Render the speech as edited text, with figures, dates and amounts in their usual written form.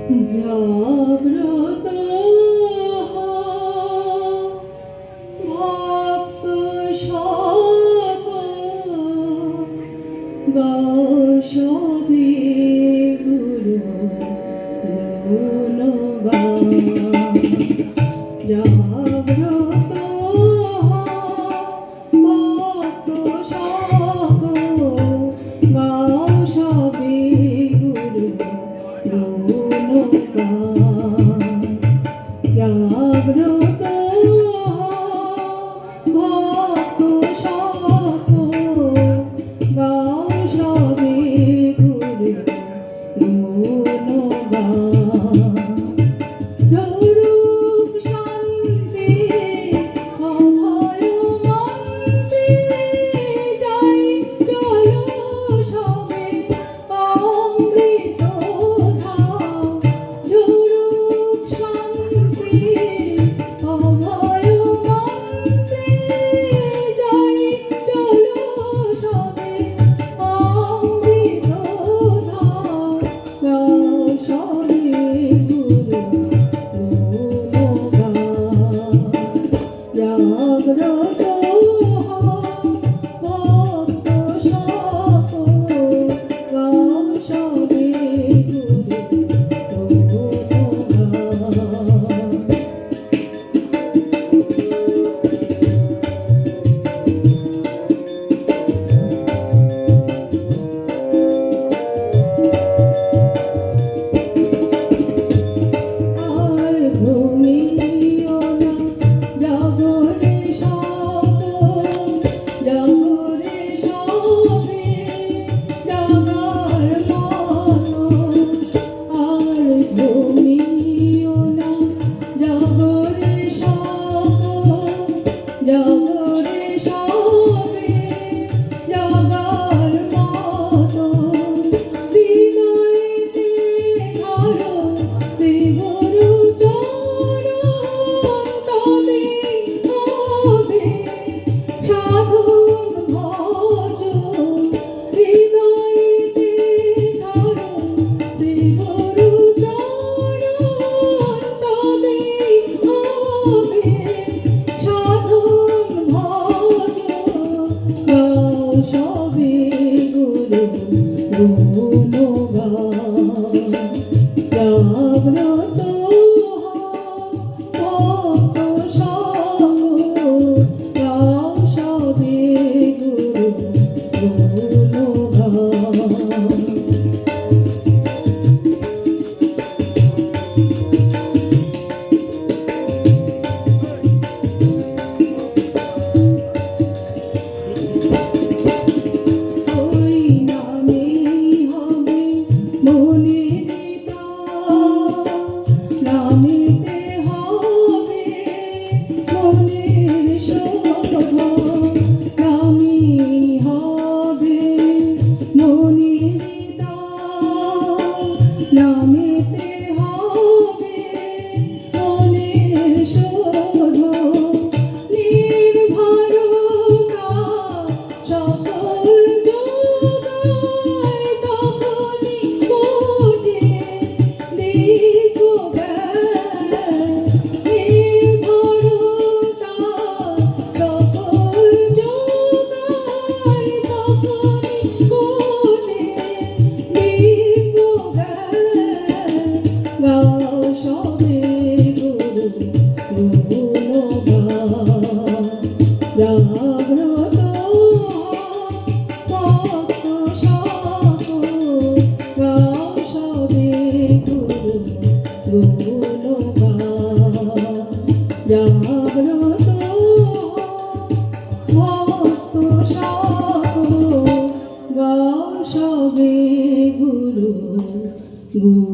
জাগ্রত ভক্ত সকল গাও সবে গুরু গুণগান। জাগ্রত ভক্ত সকল গাও সবে গুরু গুণগান। জাগ্রত ভক্ত সকল গাও সবে গুরু গুণগান। স্বরূপ শান্তি অভয় মন্ত্রে যাই চলো সবে অমৃত ধাম। স্বরূপ শান্তি অভয় মন্ত্রে যাই চলো সবে অমৃত ধাম। গাও সবে গুরু জাগ্রত ভক্ত সকল গাও সবে গুরু আর ঘুমিও না জাগরে সকল জাগরে সবে জাগার মতো। আর ঘুমিও না জাগরে সকল জাগরে সবে জাগার মতো। হৃদয়েতে ধরো শ্রী গুরু চরণ তবে হবে সাধন ভজন। হৃদয়েতে ধরো শ্রী গুরু চরণ তবে হবে সাধন ভজন। গাও সবে গুরু গুণগান। জাগ্রত ভক্ত সকল গাও সবে গুরু গুণগান। ওই নামেই হবে মনের নিতান। নামেতে হবে মনের শোভা। নামেই হবে মনের নিতান। নামেতে হবে মনের শোভা। নির্ভরতা সকল যোগায় তখনই ঘটে দিগ্জ্ঞান। নির্ভরতা সকল যোগায় তখনই ঘটে দিগ্জ্ঞান। গাও সবে গুরু গুণগান। জাগ্রত ভক্ত সকল গাও সবে গুরু গুণগান। জাগ্রত ভক্ত সকল গাও সবে গুরু গুণগান।